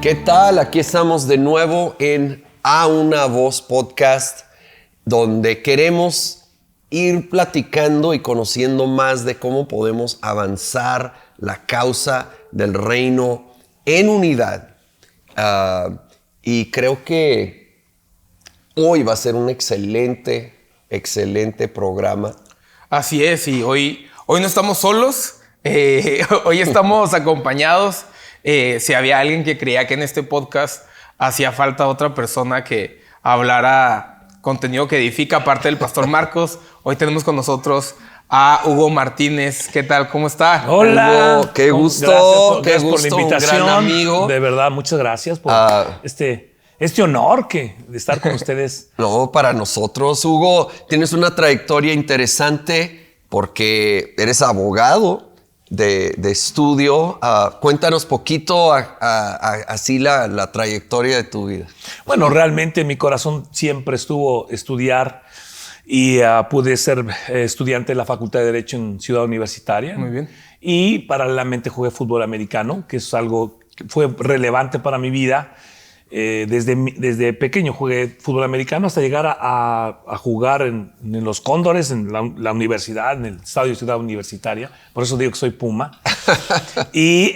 ¿Qué tal? Aquí estamos de nuevo en A Una Voz Podcast, donde queremos ir platicando y conociendo más de cómo podemos avanzar la causa del reino en unidad. Y creo que hoy va a ser un excelente programa. Así es, y hoy no estamos solos, hoy estamos acompañados. Si había alguien que creía que en este podcast hacía falta otra persona que hablara contenido que edifica, aparte del pastor Marcos, hoy tenemos con nosotros a Hugo Martínez. ¿Qué tal? ¿Cómo está? Hola, Hugo, qué gusto, gracias por la invitación. Un gran amigo. De verdad, muchas gracias por este honor de estar con ustedes. No, para nosotros, Hugo, tienes una trayectoria interesante porque eres abogado de estudio. Cuéntanos poquito así la trayectoria de tu vida. Bueno, realmente mi corazón siempre estuvo estudiar y pude ser estudiante de la Facultad de Derecho en Ciudad Universitaria. Muy bien. Y paralelamente jugué fútbol americano, que es algo que fue relevante para mi vida. Desde pequeño jugué fútbol americano hasta llegar a jugar en los Cóndores, en la universidad, en el Estadio Ciudad Universitaria. Por eso digo que soy Puma. Y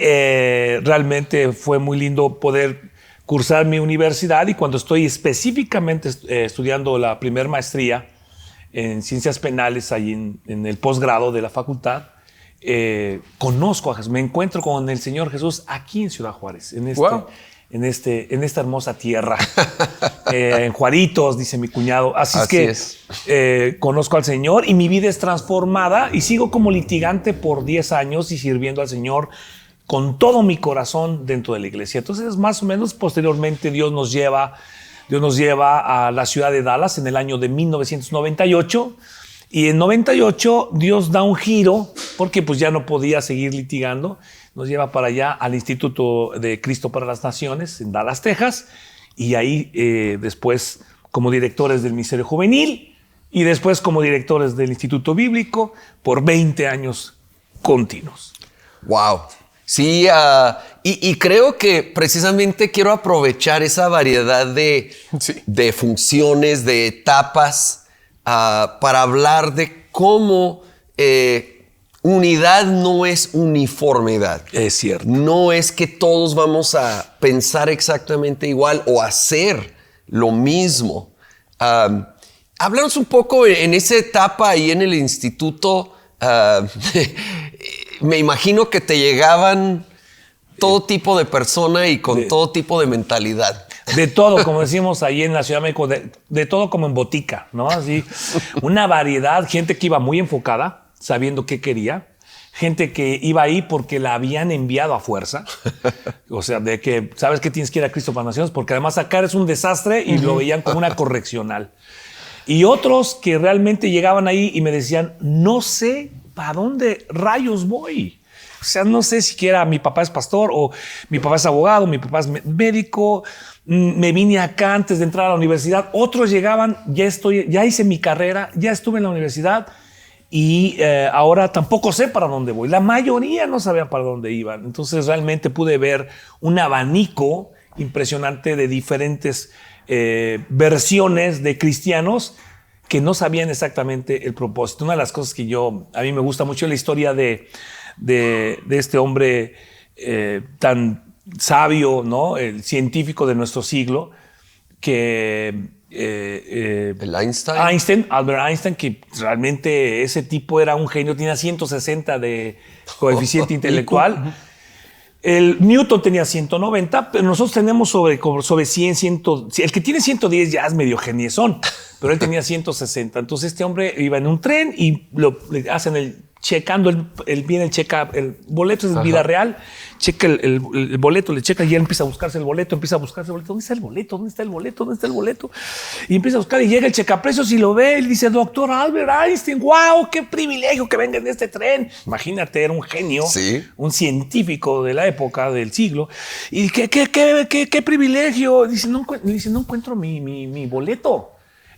realmente fue muy lindo poder cursar mi universidad. Y cuando estoy específicamente estudiando la primer maestría en Ciencias Penales, ahí en el posgrado de la facultad, conozco a Jesús. Me encuentro con el Señor Jesús aquí en Ciudad Juárez, en esta hermosa tierra, en Juaritos, dice mi cuñado. Así es que conozco al Señor y mi vida es transformada y sigo como litigante por 10 años y sirviendo al Señor con todo mi corazón dentro de la iglesia. Entonces, más o menos, posteriormente Dios nos lleva a la ciudad de Dallas en el año de 1998. Y en 98 Dios da un giro porque pues ya no podía seguir litigando. Nos lleva para allá al Instituto de Cristo para las Naciones en Dallas, Texas. Y ahí después como directores del Ministerio Juvenil y después como directores del Instituto Bíblico por 20 años continuos. ¡Wow! Sí, y creo que precisamente quiero aprovechar esa variedad de funciones, de etapas, para hablar de cómo unidad no es uniformidad. Es cierto. No es que todos vamos a pensar exactamente igual o hacer lo mismo. Háblanos un poco en esa etapa ahí en el instituto. Me imagino que te llegaban todo tipo de persona y con todo tipo de mentalidad. De todo, como decimos ahí en la Ciudad de México, de todo como en botica, ¿no? Así, una variedad, gente que iba muy enfocada, sabiendo qué quería, gente que iba ahí porque la habían enviado a fuerza, o sea, de que sabes que tienes que ir a Cristo para Naciones, porque además acá eres un desastre y lo veían como una correccional. Y otros que realmente llegaban ahí y me decían, no sé para dónde rayos voy. O sea, no sé siquiera mi papá es pastor o mi papá es abogado, mi papá es médico. Me vine acá antes de entrar a la universidad. Otros llegaban, ya hice mi carrera, ya estuve en la universidad y ahora tampoco sé para dónde voy. La mayoría no sabía para dónde iban. Entonces realmente pude ver un abanico impresionante de diferentes versiones de cristianos que no sabían exactamente el propósito. Una de las cosas que a mí me gusta mucho es la historia de este hombre tan sabio, ¿no? El científico de nuestro siglo, que el Einstein. Albert Einstein, que realmente ese tipo era un genio, tenía 160 de coeficiente intelectual. El Newton tenía 190, pero nosotros tenemos sobre 100, el que tiene 110 ya es medio geniezón, pero él tenía 160. Entonces este hombre iba en un tren y le hacen checando el boleto es vida real, checa el boleto, le checa y él empieza a buscarse el boleto. ¿Dónde está el boleto? ¿Dónde está el boleto? ¿Dónde está el boleto? Y empieza a buscar y llega el checaprecios y lo ve y dice, doctor Albert Einstein, wow, qué privilegio que venga en este tren. Imagínate, era un genio, un científico de la época, del siglo. Y qué privilegio. Dice, no encuentro mi boleto.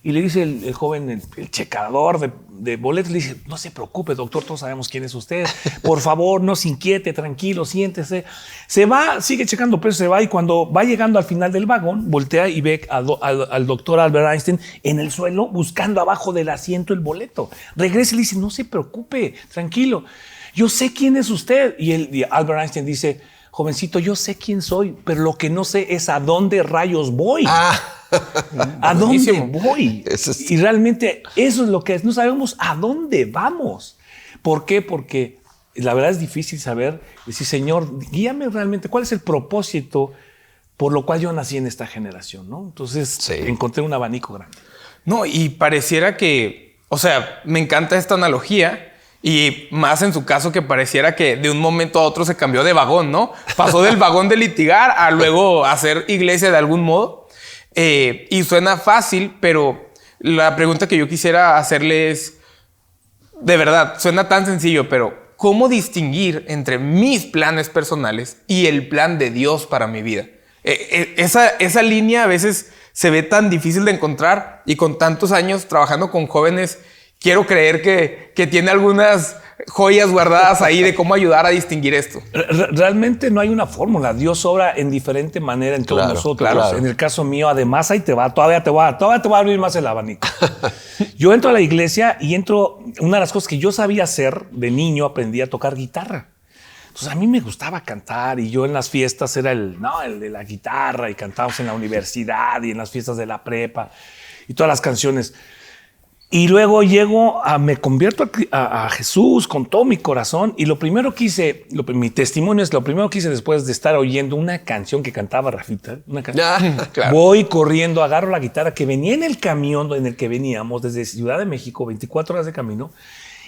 Y le dice el joven, el checador de boletos, le dice, no se preocupe, doctor, todos sabemos quién es usted. Por favor, no se inquiete, tranquilo, siéntese. Se va, sigue checando precios, se va, y cuando va llegando al final del vagón, voltea y ve al doctor Albert Einstein en el suelo buscando abajo del asiento el boleto. Regresa y le dice, no se preocupe, tranquilo, yo sé quién es usted. Y Albert Einstein dice, jovencito, yo sé quién soy, pero lo que no sé es a dónde rayos voy. ¿A dónde voy? Y realmente eso es lo que es. No sabemos a dónde vamos. ¿Por qué? Porque la verdad es difícil saber, decir, Señor, guíame realmente. ¿Cuál es el propósito por lo cual yo nací en esta generación? ¿No? Entonces encontré un abanico grande. No, y pareciera que, o sea, me encanta esta analogía. Y más en su caso que pareciera que de un momento a otro se cambió de vagón, ¿no? Pasó del vagón de litigar a luego hacer iglesia de algún modo. Y suena fácil, pero la pregunta que yo quisiera hacerle es, de verdad, suena tan sencillo, pero ¿cómo distinguir entre mis planes personales y el plan de Dios para mi vida? Esa línea a veces se ve tan difícil de encontrar, y con tantos años trabajando con jóvenes, quiero creer que tiene algunas joyas guardadas ahí de cómo ayudar a distinguir esto. Realmente no hay una fórmula. Dios obra en diferente manera en todos nosotros. Claro. En el caso mío, además, ahí te va, todavía te va a abrir más el abanico. Yo entro a la iglesia y una de las cosas que yo sabía hacer de niño, aprendí a tocar guitarra. Entonces a mí me gustaba cantar, y yo en las fiestas era el de la guitarra, y cantábamos en la universidad y en las fiestas de la prepa y todas las canciones. Y luego me convierto a Jesús con todo mi corazón, y lo primero que hice, mi testimonio es lo primero que hice después de estar oyendo una canción que cantaba Rafita, claro. Voy corriendo, agarro la guitarra que venía en el camión en el que veníamos desde Ciudad de México, 24 horas de camino,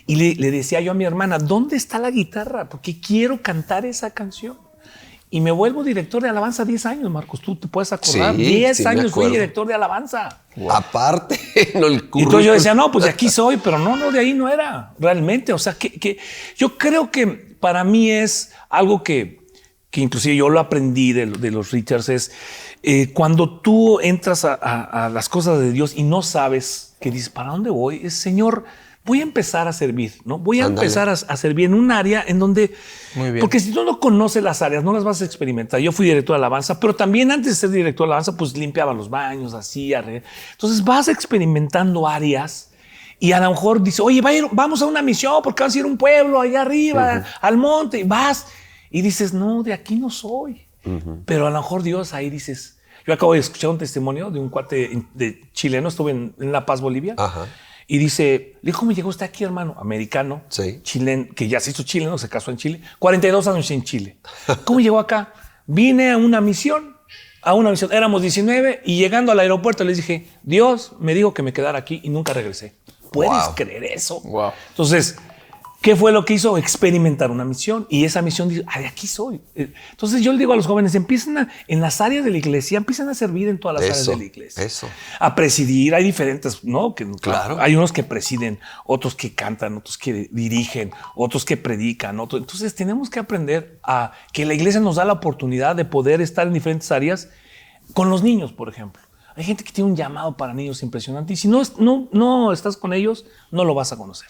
y le decía yo a mi hermana, ¿dónde está la guitarra? Porque quiero cantar esa canción. Y me vuelvo director de alabanza 10 años, Marcos. Tú te puedes acordar. 10 años fui director de alabanza. Wow. Aparte, no el currículum. Y entonces yo decía, no, pues de aquí soy, pero no, de ahí no era realmente. O sea, que yo creo que para mí es algo que inclusive yo lo aprendí de los Richards, es cuando tú entras a las cosas de Dios y no sabes, que dices, ¿para dónde voy? Es, Señor, voy a empezar a servir, ¿no? Voy a empezar a servir en un área en donde... Muy bien. Porque si tú no conoces las áreas, no las vas a experimentar. Yo fui director de alabanza, pero también antes de ser director de alabanza, pues limpiaba los baños, hacía... Entonces vas experimentando áreas, y a lo mejor dices, oye, vamos a una misión porque vas a ir a un pueblo allá arriba, al monte, y vas. Y dices, no, de aquí no soy. Pero a lo mejor Dios ahí dices... Yo acabo de escuchar un testimonio de un cuate de chileno, estuve en La Paz, Bolivia. Y dice, ¿cómo llegó usted aquí, hermano? Americano, chileno, que ya se hizo chileno, se casó en Chile, 42 años en Chile. ¿Cómo llegó acá? Vine a una misión, éramos 19, y llegando al aeropuerto les dije, Dios me dijo que me quedara aquí y nunca regresé. ¿Puedes creer eso? Wow. Entonces, ¿qué fue lo que hizo? Experimentar una misión, y esa misión dice, de aquí soy. Entonces yo le digo a los jóvenes, en las áreas de la iglesia, empiezan a servir en todas las áreas de la iglesia. A presidir, hay diferentes, ¿no? Claro. Hay unos que presiden, otros que cantan, otros que dirigen, otros que predican. Entonces tenemos que aprender a que la iglesia nos da la oportunidad de poder estar en diferentes áreas con los niños, por ejemplo. Hay gente que tiene un llamado para niños impresionante, y si no estás con ellos, no lo vas a conocer.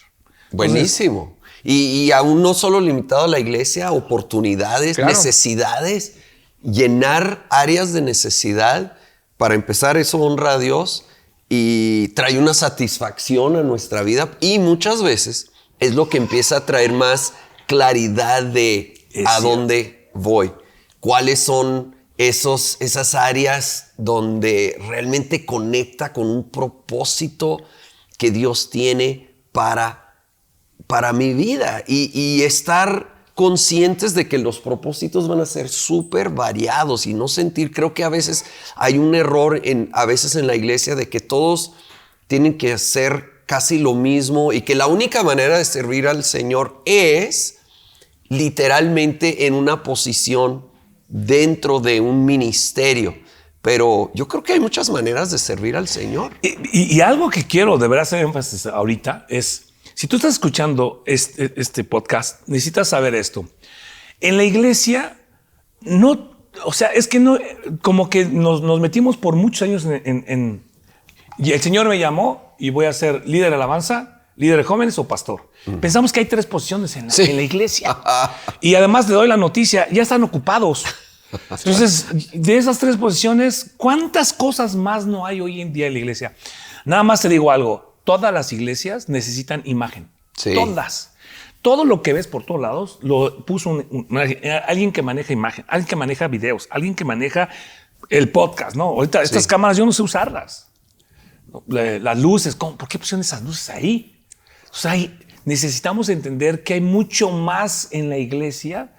Buenísimo. Y aún no solo limitado a la iglesia, oportunidades, necesidades, llenar áreas de necesidad. Para empezar, eso honra a Dios y trae una satisfacción a nuestra vida, y muchas veces es lo que empieza a traer más claridad de a dónde voy, cuáles son esas áreas donde realmente conecta con un propósito que Dios tiene para mi vida, y estar conscientes de que los propósitos van a ser súper variados, y no sentir, creo que a veces hay un error a veces en la iglesia de que todos tienen que hacer casi lo mismo, y que la única manera de servir al Señor es literalmente en una posición dentro de un ministerio. Pero yo creo que hay muchas maneras de servir al Señor. Y algo que quiero de verdad hacer énfasis ahorita es, si tú estás escuchando este podcast, necesitas saber esto. En la iglesia, no, o sea, es que no, como que nos metimos por muchos años Y el Señor me llamó y voy a ser líder de alabanza, líder de jóvenes o pastor. Pensamos que hay 3 posiciones en la iglesia. Y además te doy la noticia, ya están ocupados. Entonces, de esas 3 posiciones, ¿cuántas cosas más no hay hoy en día en la iglesia? Nada más te digo algo, todas las iglesias necesitan imagen. Sí. Todas. Todo lo que ves por todos lados lo puso alguien que maneja imagen, alguien que maneja videos, alguien que maneja el podcast, ¿no? Ahorita estas cámaras yo no sé usarlas. Las luces, ¿por qué pusieron esas luces ahí? O sea, necesitamos entender que hay mucho más en la iglesia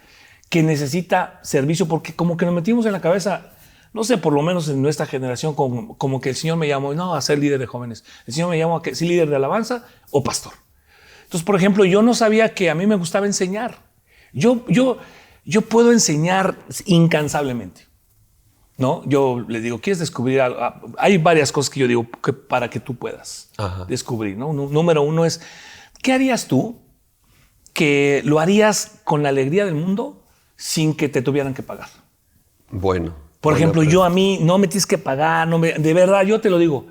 que necesita servicio, porque como que nos metimos en la cabeza, no sé, por lo menos en nuestra generación, como que el Señor me llamó, no, a ser líder de jóvenes. El Señor me llamó a ser líder de alabanza o pastor. Entonces, por ejemplo, yo no sabía que a mí me gustaba enseñar. Yo puedo enseñar incansablemente. ¿No? Yo le digo, ¿quieres descubrir algo? Hay varias cosas que yo digo para que tú puedas descubrir, ¿no? Número 1 es, ¿qué harías tú que lo harías con la alegría del mundo sin que te tuvieran que pagar? Bueno. Por ejemplo, a mí no me tienes que pagar, de verdad, yo te lo digo.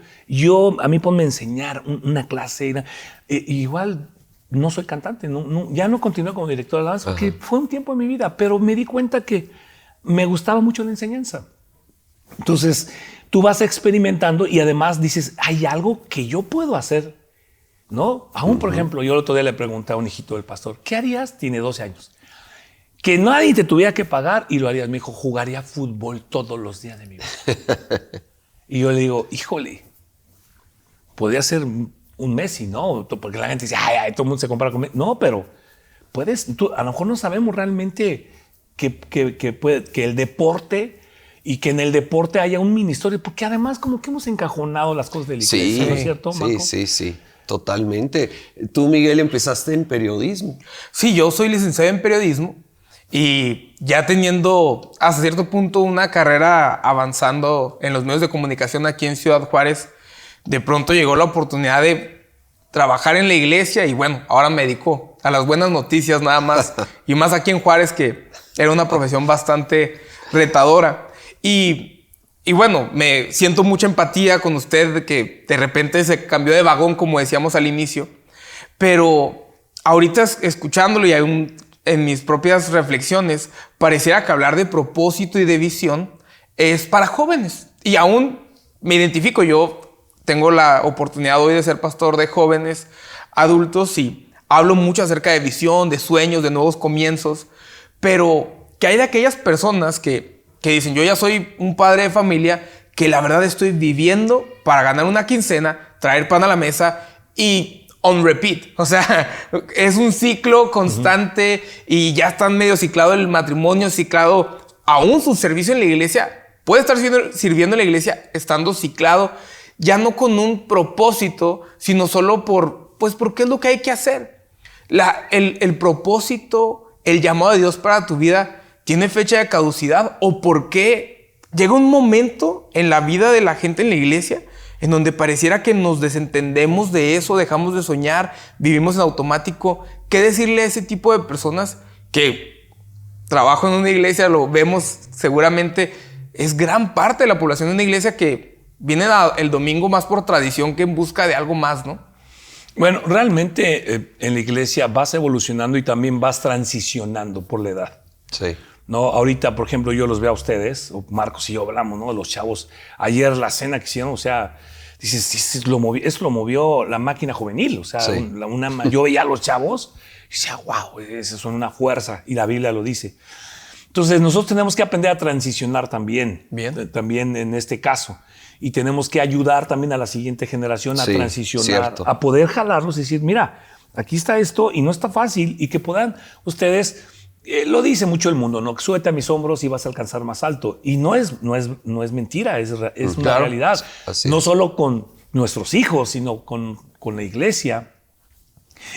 A mí ponme a enseñar una clase. Igual no soy cantante, ya no continué como director de alabanza, porque fue un tiempo en mi vida, pero me di cuenta que me gustaba mucho la enseñanza. Entonces, tú vas experimentando y además dices, hay algo que yo puedo hacer, ¿no? Aún, por ejemplo, yo el otro día le pregunté a un hijito del pastor, ¿qué harías? Tiene 12 años. Que nadie te tuviera que pagar y lo harías. Me dijo, jugaría fútbol todos los días de mi vida. Y yo le digo, híjole, podría ser un Messi, ¿no? Porque la gente dice, ay, todo el mundo se compara con Messi. No, pero a lo mejor no sabemos realmente que el deporte... Y que en el deporte haya un ministerio, porque además como que hemos encajonado las cosas de la iglesia, ¿no es cierto, Marco? Sí, totalmente. Tú, Miguel, empezaste en periodismo. Sí, yo soy licenciado en periodismo y ya teniendo hasta cierto punto una carrera avanzando en los medios de comunicación aquí en Ciudad Juárez, de pronto llegó la oportunidad de trabajar en la iglesia y bueno, ahora me dedico a las buenas noticias nada más y más aquí en Juárez, que era una profesión bastante retadora. Y bueno, me siento mucha empatía con usted de que de repente se cambió de vagón, como decíamos al inicio. Pero ahorita escuchándolo y en mis propias reflexiones, pareciera que hablar de propósito y de visión es para jóvenes. Y aún me identifico, yo tengo la oportunidad hoy de ser pastor de jóvenes, adultos, y hablo mucho acerca de visión, de sueños, de nuevos comienzos. Pero que hay de aquellas personas que dicen, yo ya soy un padre de familia, que la verdad estoy viviendo para ganar una quincena, traer pan a la mesa y on repeat. O sea, es un ciclo constante y ya están medio ciclado el matrimonio, ciclado aún su servicio en la iglesia. Puede estar sirviendo en la iglesia estando ciclado, ya no con un propósito, sino solo porque es lo que hay que hacer. El propósito, el llamado de Dios para tu vida tiene fecha de caducidad, o por qué llega un momento en la vida de la gente en la iglesia en donde pareciera que nos desentendemos de eso, dejamos de soñar, vivimos en automático. ¿Qué decirle a ese tipo de personas que trabajo en una iglesia? Lo vemos seguramente, es gran parte de la población de una iglesia que viene el domingo más por tradición que en busca de algo más, ¿no? Bueno, realmente en la iglesia vas evolucionando y también vas transicionando por la edad. Sí. No, ahorita, por ejemplo, yo los veo a ustedes, o Marcos y yo hablamos, ¿no? Los chavos, ayer la cena que hicieron, o sea, dices, eso lo movió la máquina juvenil, o sea, sí. Yo veía a los chavos y decía, wow, esos son una fuerza, y la Biblia lo dice. Entonces, nosotros tenemos que aprender a transicionar también en este caso, y tenemos que ayudar también a la siguiente generación a transicionar, cierto. A poder jalarlos y decir, mira, aquí está esto y no está fácil, y que puedan ustedes... lo dice mucho el mundo, ¿no? Súbete a mis hombros y vas a alcanzar más alto. Y no es mentira, es una realidad. No solo con nuestros hijos, sino con la iglesia.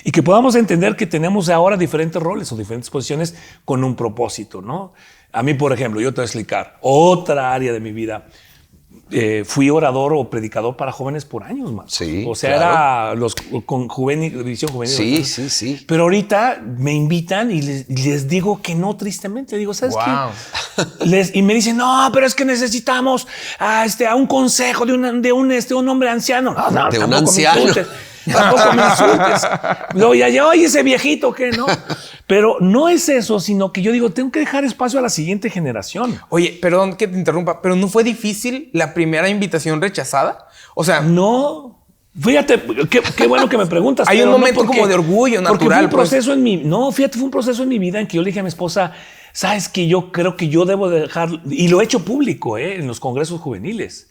Y que podamos entender que tenemos ahora diferentes roles o diferentes posiciones con un propósito, ¿no? A mí, por ejemplo, yo te voy a explicar otra área de mi vida. fui orador o predicador para jóvenes por años más. Sí, o sea, claro. era con división juvenil. Sí, sí, sí. Pero ahorita me invitan y les digo que no, tristemente. Digo, ¿sabes qué? Y me dicen, no, pero es que necesitamos a un consejo de un hombre anciano. No, de un anciano. Tampoco me insultes. Luego ya, oye, ese viejito, ¿qué? No. Pero no es eso, sino que yo digo, tengo que dejar espacio a la siguiente generación. Oye, perdón que te interrumpa, pero ¿no fue difícil la primera invitación rechazada? O sea, no. Fíjate, qué bueno que me preguntas. Hay un pero momento como de orgullo natural. Porque fue un proceso fue un proceso en mi vida en que yo le dije a mi esposa, sabes que yo creo que yo debo dejar, y lo he hecho público, en los congresos juveniles.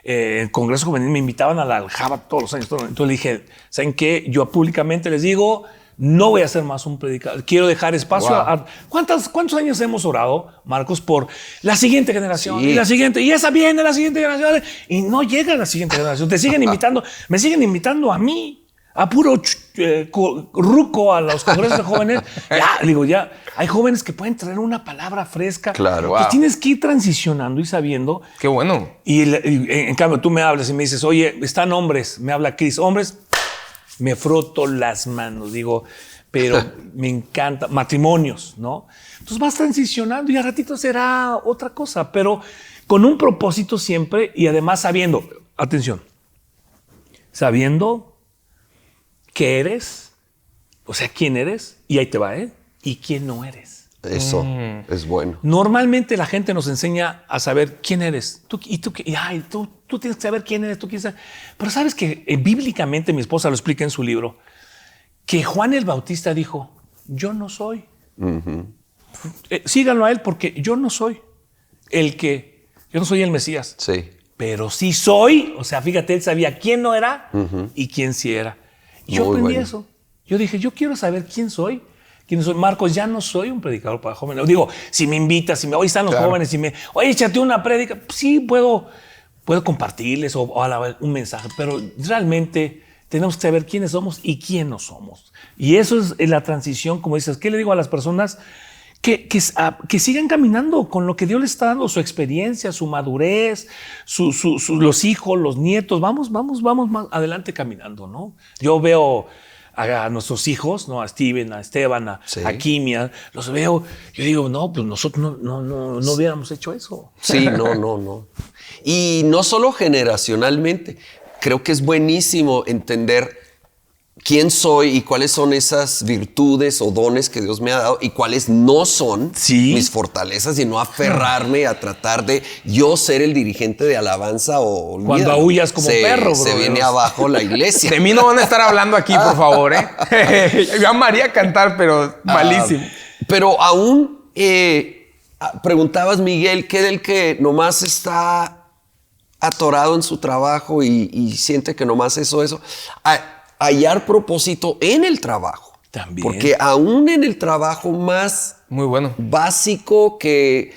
En Congreso Juvenil me invitaban a la Aljaba todos los años. Entonces le dije, ¿saben qué? Yo públicamente les digo, no voy a ser más un predicador. Quiero dejar espacio a... ¿Cuántos años hemos orado, Marcos, por la siguiente generación? Sí. Y la siguiente, y esa viene la siguiente generación. Y no llega la siguiente generación. Te siguen invitando, me siguen invitando a mí, a puro ruco a los congresos de jóvenes. Ya, hay jóvenes que pueden traer una palabra fresca. Claro. Pues tienes que ir transicionando y sabiendo. Qué bueno. Y en cambio tú me hablas y me dices, oye, están hombres, me habla Cris, hombres, me froto las manos, digo, pero me encanta, matrimonios, ¿no? Entonces vas transicionando y a ratito será otra cosa, pero con un propósito siempre y además sabiendo, atención, sabiendo qué eres, o sea, quién eres, y ahí te va, y quién no eres. Eso es bueno. Normalmente la gente nos enseña a saber quién eres. Tú tienes que saber quién eres, tú quieres saber. Pero sabes que bíblicamente, mi esposa lo explica en su libro, que Juan el Bautista dijo, yo no soy. Síganlo a él porque yo no soy yo no soy el Mesías. Sí. Pero sí soy, o sea, fíjate, él sabía quién no era y quién sí era. Y yo aprendí eso. Yo dije, yo quiero saber quién soy. ¿Quién soy? Marcos, ya no soy un predicador para jóvenes. Digo, si me invitas, hoy están los jóvenes, oye, échate una prédica, sí puedo compartirles o un mensaje, pero realmente tenemos que saber quiénes somos y quién no somos. Y eso es la transición, como dices. ¿Qué le digo a las personas? Que sigan caminando con lo que Dios les está dando, su experiencia, su madurez, los hijos, los nietos. Vamos más adelante caminando, ¿no? Yo veo a nuestros hijos, ¿no? A Steven, a Esteban, a Kimia, los veo, yo digo, no, pues nosotros no hubiéramos hecho eso. Sí, no. Y no solo generacionalmente, creo que es buenísimo entender quién soy y cuáles son esas virtudes o dones que Dios me ha dado y cuáles no son mis fortalezas y no aferrarme a tratar de yo ser el dirigente de alabanza o olvídalo. Cuando aullas como perro, bro. Se viene abajo la iglesia. De mí no van a estar hablando aquí, por favor, Yo amaría cantar, pero malísimo. Pero aún preguntabas, Miguel, ¿qué del que nomás está atorado en su trabajo y siente que nomás eso? Hallar propósito en el trabajo. También. Porque aún en el trabajo más muy bueno, básico que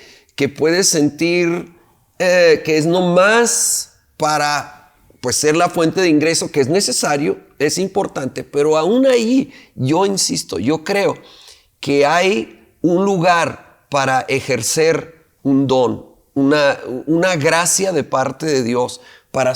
puedes sentir que es nomás para pues, ser la fuente de ingreso, que es necesario, es importante, pero aún ahí yo insisto, yo creo que hay un lugar para ejercer un don, una gracia de parte de Dios para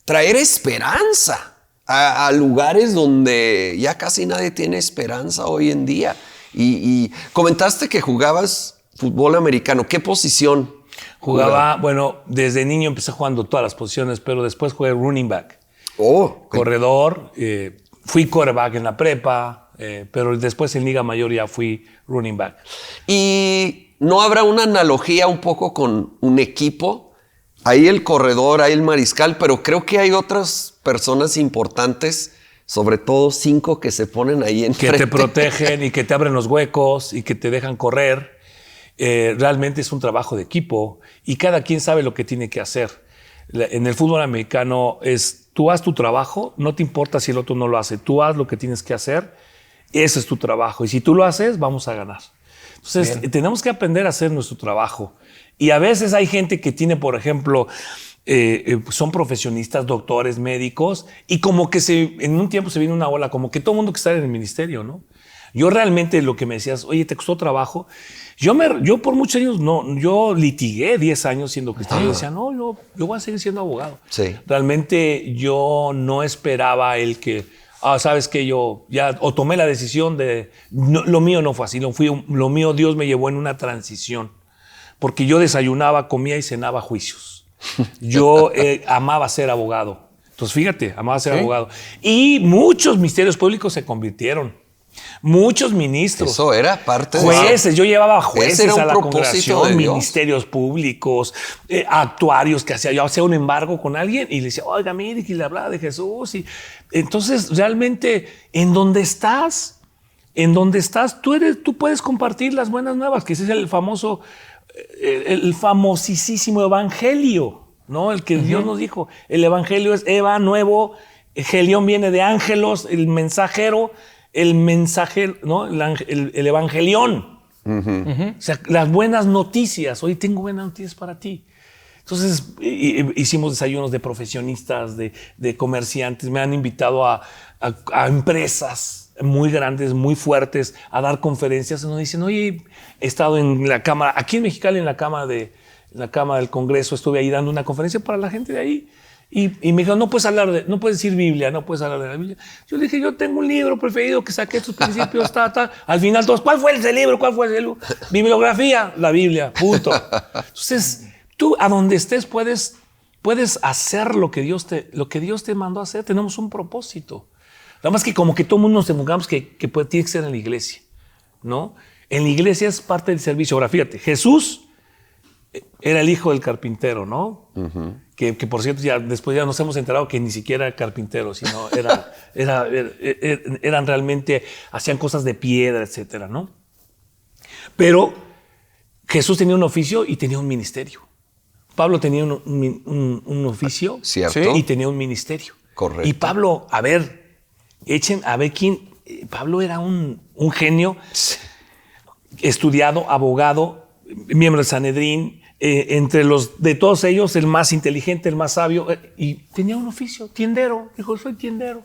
traer esperanza a lugares donde ya casi nadie tiene esperanza hoy en día. Y comentaste que jugabas fútbol americano. ¿Qué posición? Jugaba, bueno, desde niño empecé jugando todas las posiciones, pero después jugué running back. Corredor, fui quarterback en la prepa, pero después en Liga Mayor ya fui running back. ¿Y no habrá una analogía un poco con un equipo? Hay el corredor, hay el mariscal, pero creo que hay otras personas importantes, sobre todo 5 que se ponen ahí enfrente. Que te protegen y que te abren los huecos y que te dejan correr. Realmente es un trabajo de equipo y cada quien sabe lo que tiene que hacer. En el fútbol americano tú haz tu trabajo, no te importa si el otro no lo hace, tú haz lo que tienes que hacer, ese es tu trabajo y si tú lo haces, vamos a ganar. Entonces, tenemos que aprender a hacer nuestro trabajo. Y a veces hay gente que tiene, por ejemplo, son profesionistas, doctores, médicos, y como que en un tiempo se viene una ola, como que todo el mundo que está en el ministerio, ¿no? Yo realmente lo que me decías, oye, ¿te costó trabajo? Yo por muchos años, yo litigué 10 años siendo cristiano. Yo decía, no, yo voy a seguir siendo abogado. Sí. Realmente yo no esperaba el que, sabes que yo ya, o tomé la decisión de, no, lo mío no fue así, lo mío Dios me llevó en una transición. Porque yo desayunaba, comía y cenaba juicios. Yo amaba ser abogado. Entonces, fíjate, amaba ser abogado. Y muchos ministerios públicos se convirtieron. Muchos ministros. Eso era parte de jueces. Yo llevaba jueces era un a la propósito congregación, de Dios. Ministerios públicos, actuarios que hacía. Yo hacía un embargo con alguien y le decía, oiga, mire, que le hablaba de Jesús. Y entonces, realmente, en donde estás, tú puedes compartir las buenas nuevas, que ese es el famosísimo evangelio, ¿no? El que Dios nos dijo. El evangelio es Eva, nuevo. Helión viene de ángelos, el mensajero, ¿no? El evangelión. O sea, las buenas noticias. Hoy tengo buenas noticias para ti. Entonces, hicimos desayunos de profesionistas, de comerciantes. Me han invitado a empresas muy grandes, muy fuertes, a dar conferencias. Nos dicen, oye, he estado en la Cámara, aquí en Mexicali, en la Cámara del Congreso, estuve ahí dando una conferencia para la gente de ahí. Y me dijo, no puedes decir Biblia, no puedes hablar de la Biblia. Yo le dije, yo tengo un libro preferido que saqué sus principios, Al final todos, ¿cuál fue ese libro? ¿Cuál fue ese libro? Bibliografía, la Biblia, punto. Entonces, tú a donde estés puedes hacer lo que Dios te mandó a hacer. Tenemos un propósito. Nada más que como que todo el mundo nos enfocamos que tiene que ser en la iglesia, ¿no? En la iglesia es parte del servicio. Ahora, fíjate, Jesús era el hijo del carpintero, ¿no? Uh-huh. Que por cierto, después ya nos hemos enterado que ni siquiera era carpintero, sino eran realmente, hacían cosas de piedra, etcétera, ¿no? Pero Jesús tenía un oficio y tenía un ministerio. Pablo tenía un oficio y tenía un ministerio. Correcto. Y Pablo, quién. Pablo era un genio, estudiado, abogado, miembro del Sanedrín, de todos ellos, el más inteligente, el más sabio, y tenía un oficio, tiendero. Dijo, soy tiendero.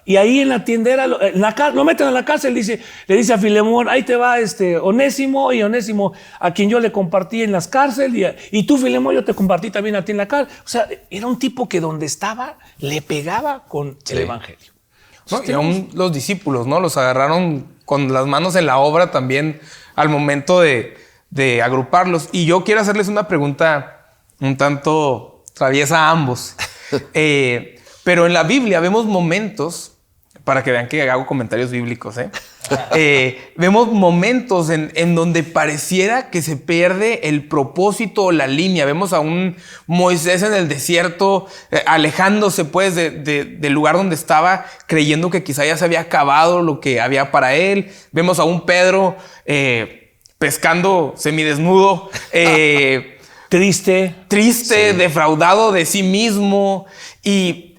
Y ahí en la tiendera, lo meten en la cárcel, le dice a Filemón, ahí te va Onésimo, y Onésimo, a quien yo le compartí en las cárceles, y tú, Filemón, yo te compartí también a ti en la cárcel. O sea, era un tipo que donde estaba, le pegaba con el evangelio. ¿No? Y aún los discípulos, ¿no? Los agarraron con las manos en la obra también al momento de agruparlos. Y yo quiero hacerles una pregunta un tanto traviesa a ambos. Pero en la Biblia vemos momentos, para que vean que hago comentarios bíblicos, vemos momentos en donde pareciera que se pierde el propósito o la línea. Vemos a un Moisés en el desierto, alejándose pues del lugar donde estaba, creyendo que quizá ya se había acabado lo que había para él. Vemos a un Pedro pescando semidesnudo, triste, sí, defraudado de sí mismo. Y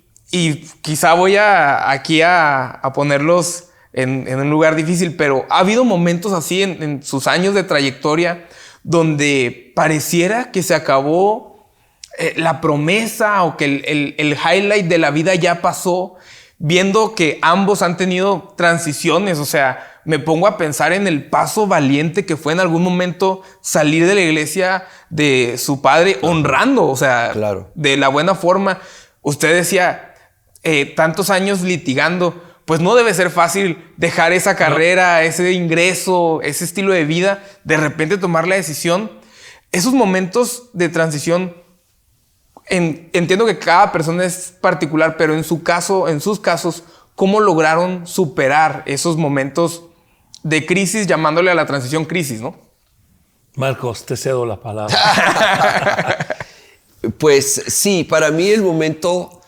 quizá voy aquí a ponerlos en un lugar difícil, pero ha habido momentos así en sus años de trayectoria donde pareciera que se acabó la promesa o que el highlight de la vida ya pasó, viendo que ambos han tenido transiciones. O sea, me pongo a pensar en el paso valiente que fue en algún momento salir de la iglesia de su padre, honrando, o sea, de la buena forma. Usted decía, tantos años litigando, pues no debe ser fácil dejar esa carrera, ese ingreso, ese estilo de vida, de repente tomar la decisión. Esos momentos de transición, entiendo que cada persona es particular, pero en sus casos, ¿cómo lograron superar esos momentos de crisis, llamándole a la transición crisis, ¿no? Marcos, te cedo la palabra. Pues sí, para mí el momento,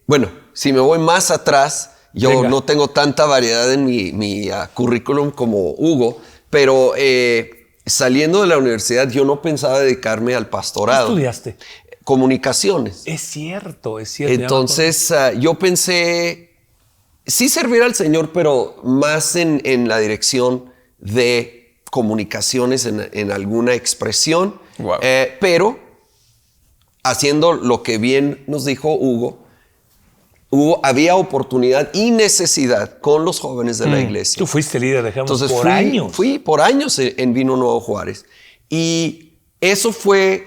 bueno, si me voy más atrás, yo no tengo tanta variedad en mi currículum como Hugo, pero saliendo de la universidad yo no pensaba dedicarme al pastorado. ¿Qué estudiaste? Comunicaciones. Es cierto. Entonces yo pensé, sí servir al Señor, pero más en la dirección de comunicaciones, en alguna expresión. Wow. Pero haciendo lo que bien nos dijo Hugo, había oportunidad y necesidad con los jóvenes de la iglesia. Tú fuiste líder de Germos Entonces por años. Fui por años en Vino Nuevo Juárez. Y eso fue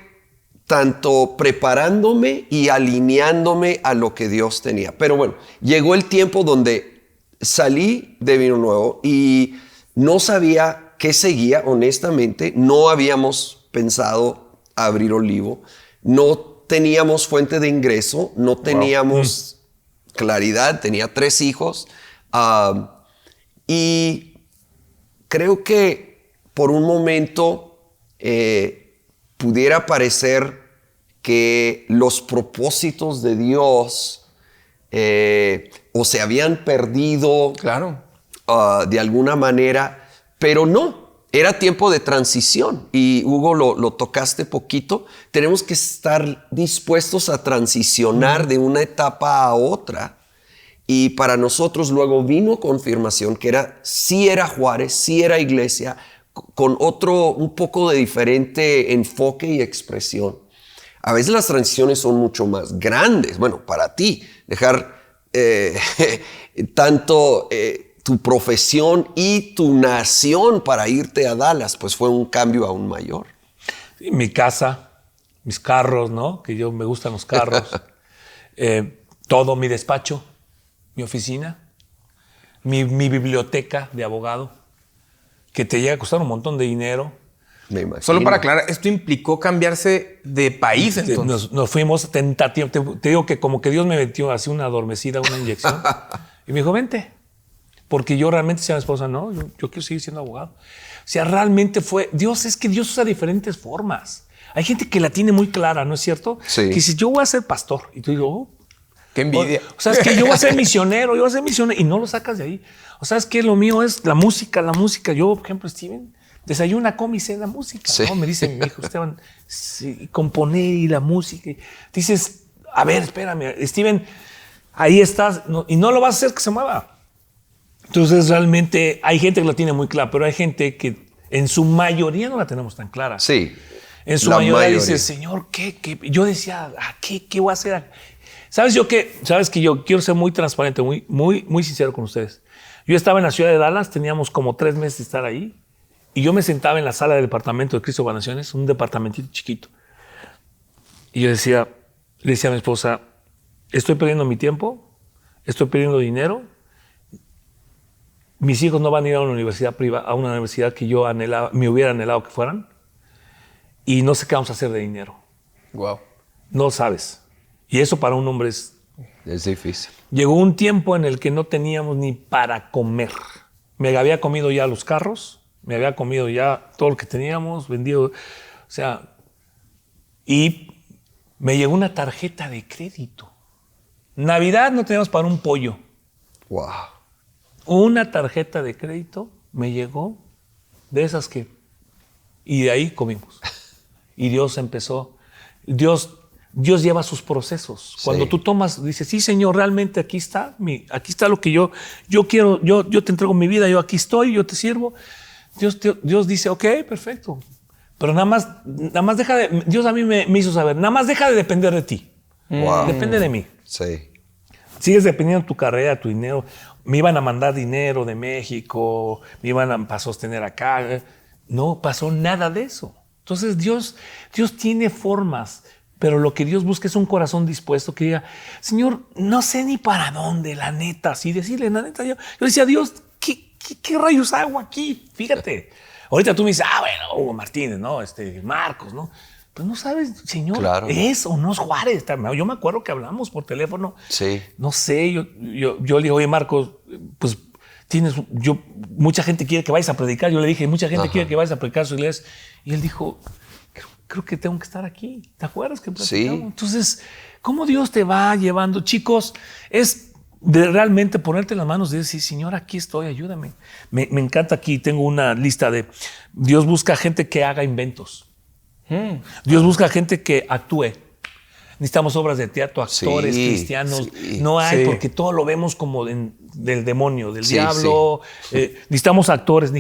tanto preparándome y alineándome a lo que Dios tenía. Pero bueno, llegó el tiempo donde salí de Vino Nuevo y no sabía qué seguía, honestamente. No habíamos pensado abrir Olivo. No teníamos fuente de ingreso, no teníamos claridad. Tenía 3 hijos. Y creo que por un momento pudiera parecer que los propósitos de Dios o se habían perdido Claro. de alguna manera, pero no. Era tiempo de transición y Hugo lo tocaste poquito. Tenemos que estar dispuestos a transicionar de una etapa a otra. Y para nosotros luego vino confirmación que sí era Juárez, sí era iglesia, con un poco de diferente enfoque y expresión. A veces las transiciones son mucho más grandes. Bueno, para ti, dejar tanto tu profesión y tu nación para irte a Dallas, pues fue un cambio aún mayor. Sí, mi casa, mis carros, ¿no? Que me gustan los carros. Todo, mi despacho, mi oficina, mi biblioteca de abogado, que te llega a costar un montón de dinero. Me imagino. Solo para aclarar, esto implicó cambiarse de país entonces. Nos fuimos tentativamente. Te digo que como que Dios me metió así una adormecida, una inyección. Y me dijo, vente. Porque yo realmente, decía a mi esposa, no, yo quiero seguir siendo abogado. O sea, realmente fue... es que Dios usa diferentes formas. Hay gente que la tiene muy clara, ¿no es cierto? Sí. Que dice, yo voy a ser pastor. Y tú digo, oh, Qué envidia. o sea, es que yo voy a ser misionero, y no lo sacas de ahí. O sea, es que lo mío es la música. Yo, por ejemplo, Steven, desayuna, come y cena música. Sí. ¿No? Me dice mi hijo, Esteban, sí, componer y la música. Dices, a ver, espérame, Steven, ahí estás, y no lo vas a hacer que se mueva. Entonces, realmente hay gente que lo tiene muy clara, pero hay gente que en su mayoría no la tenemos tan clara. Sí. En su mayoría dice, Señor, ¿qué? Yo decía, ¿qué voy a hacer? ¿Sabes que yo quiero ser muy transparente, muy sincero con ustedes? Yo estaba en la ciudad de Dallas, teníamos como 3 meses de estar ahí, y yo me sentaba en la sala del departamento de Cristo de Naciones, un departamentito chiquito. Y yo le decía a mi esposa, estoy perdiendo mi tiempo, estoy perdiendo dinero, mis hijos no van a ir a una universidad privada, a una universidad que yo me hubiera anhelado que fueran, y no sé qué vamos a hacer de dinero. Wow. No sabes. Y eso para un hombre es difícil. Llegó un tiempo en el que no teníamos ni para comer. Me había comido ya los carros, me había comido ya todo lo que teníamos, vendido. O sea, y me llegó una tarjeta de crédito. Navidad no teníamos para un pollo. Wow. Una tarjeta de crédito me llegó de esas que... Y de ahí comimos. Y Dios empezó... Dios lleva sus procesos. Cuando tú tomas, dices, sí, Señor, realmente aquí está lo que yo quiero, yo te entrego mi vida, yo aquí estoy, yo te sirvo. Dios dice, ok, perfecto. Pero nada más deja de... Dios a mí me hizo saber, nada más deja de depender de ti. Wow. Depende de mí. Sí. Sigues dependiendo de tu carrera, tu dinero. Me iban a mandar dinero de México, me iban a sostener acá. No pasó nada de eso. Entonces Dios tiene formas, pero lo que Dios busca es un corazón dispuesto que diga, Señor, no sé ni para dónde, la neta. Así decirle, la neta, yo decía, Dios, ¿qué rayos hago aquí? Fíjate. Ahorita tú me dices, bueno, Hugo Martínez, ¿no? Marcos, ¿no? Pues no sabes, Señor, claro. ¿es o no es Juárez? Yo me acuerdo que hablamos por teléfono. Sí. No sé, yo le digo, oye, Marcos, pues mucha gente quiere que vayas a predicar. Yo le dije, mucha gente quiere que vayas a predicar su iglesia. Y él dijo, creo que tengo que estar aquí. ¿Te acuerdas que platicamos? Sí. Entonces, ¿cómo Dios te va llevando? Chicos, es de realmente ponerte las manos y decir, Señor, aquí estoy, ayúdame. Me encanta aquí, tengo una lista de... Dios busca gente que haga inventos. Dios busca gente que actúe. Necesitamos obras de teatro, actores, cristianos. Sí, no hay, porque todo lo vemos como del demonio, del diablo. Sí. Necesitamos actores,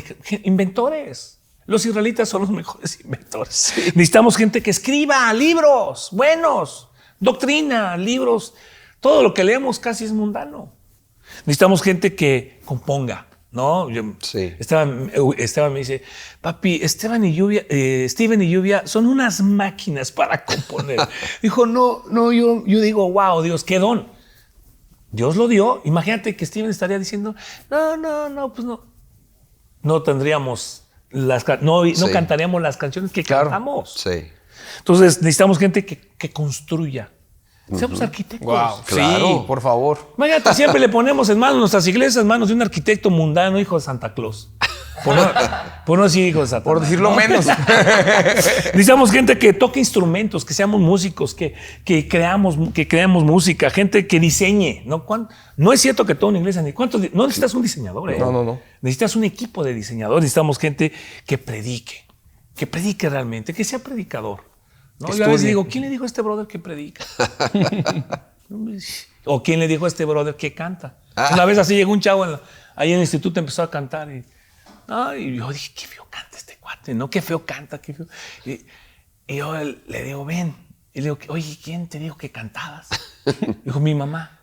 inventores. Los israelitas son los mejores inventores. Sí. Necesitamos gente que escriba libros buenos, doctrina, libros Todo lo que leemos casi es mundano. Necesitamos gente que componga, ¿no? Sí. Esteban me dice, papi, Steven y Lluvia son unas máquinas para componer. Dijo, no, yo digo, wow, Dios, qué don. Dios lo dio. Imagínate que Steven estaría diciendo, no, pues no. No tendríamos no cantaríamos las canciones que cantamos. Sí. Entonces necesitamos gente que construya. Seamos arquitectos. Wow. Claro. Sí, por favor. Imagínate, siempre le ponemos en manos nuestras iglesias, en manos de un arquitecto mundano, hijo de Santa Claus. Por no decir hijo de Santa Claus. Por decirlo menos. Necesitamos gente que toque instrumentos, que seamos músicos, que creamos música, gente que diseñe. No es cierto que toda una iglesia, no necesitas un diseñador. No. Necesitas un equipo de diseñadores, necesitamos gente que predique realmente, que sea predicador. ¿No? Yo a veces digo, ¿quién le dijo a este brother que predica? ¿O quién le dijo a este brother que canta? Una vez así llegó un chavo ahí en el instituto, empezó a cantar y yo dije, qué feo canta este cuate, ¿no? Qué feo canta, qué feo. Y yo le digo, ven. Y le digo, oye, ¿quién te dijo que cantabas? Dijo, mi mamá.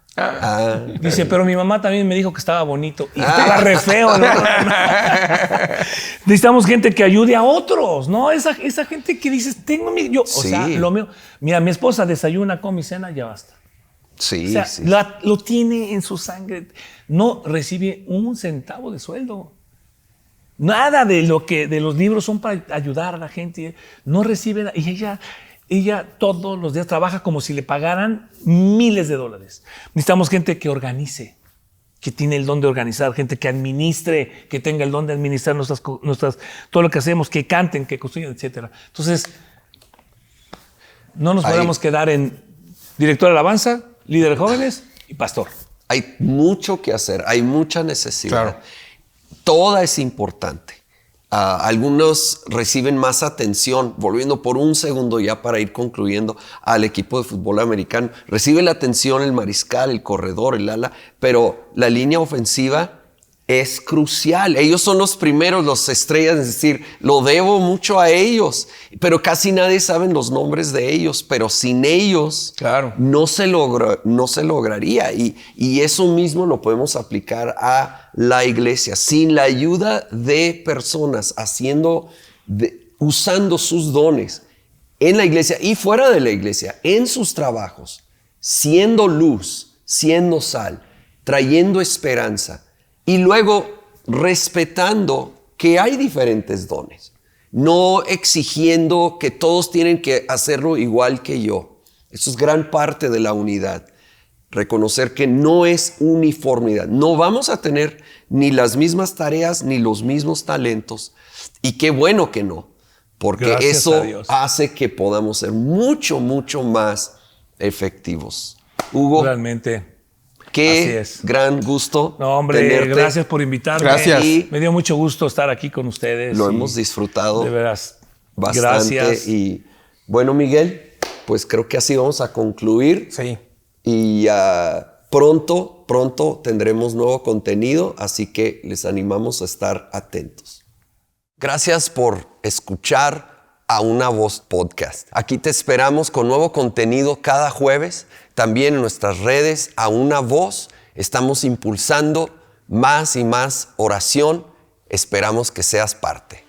Dice, pero mi mamá también me dijo que estaba bonito y estaba re feo, ¿no? Necesitamos gente que ayude a otros, ¿no? Esa gente que dices, o sea, lo mío. Mira, mi esposa desayuna, come y cena, ya basta. Sí, O sea, sí. lo tiene en su sangre. No recibe un centavo de sueldo. Nada de los libros son para ayudar a la gente. No recibe nada. Y ella todos los días trabaja como si le pagaran miles de dólares. Necesitamos gente que organice, que tiene el don de organizar, gente que administre, que tenga el don de administrar todo lo que hacemos, que canten, que construyan, etc. Entonces, no nos podemos quedar en director de alabanza, líder de jóvenes y pastor. Hay mucho que hacer, hay mucha necesidad. Claro. Toda es importante. Algunos reciben más atención, volviendo por un segundo ya para ir concluyendo al equipo de fútbol americano. Recibe la atención el mariscal, el corredor, el ala, pero la línea ofensiva es crucial. Ellos son los primeros, los estrellas, es decir, lo debo mucho a ellos, pero casi nadie sabe los nombres de ellos, pero sin ellos Claro. no se lograría. Y eso mismo lo podemos aplicar a la iglesia. Sin la ayuda de personas usando sus dones en la iglesia y fuera de la iglesia, en sus trabajos, siendo luz, siendo sal, trayendo esperanza y luego respetando que hay diferentes dones, no exigiendo que todos tienen que hacerlo igual que yo. Eso es gran parte de la unidad. Reconocer que no es uniformidad. No vamos a tener ni las mismas tareas ni los mismos talentos. Y qué bueno que no, porque Gracias eso a Dios. hace que podamos ser mucho, mucho más efectivos. Hugo, Realmente. Así qué es. gran gusto No, hombre, tenerte. gracias por invitarme. Gracias. Y Me dio mucho gusto estar aquí con ustedes. lo y hemos disfrutado De veras. bastante. Gracias. Y bueno, Miguel, pues creo que así vamos a concluir. Sí. Y pronto tendremos nuevo contenido, así que les animamos a estar atentos. Gracias por escuchar A Una Voz Podcast. Aquí te esperamos con nuevo contenido cada jueves. También en nuestras redes A Una Voz estamos impulsando más y más oración. Esperamos que seas parte.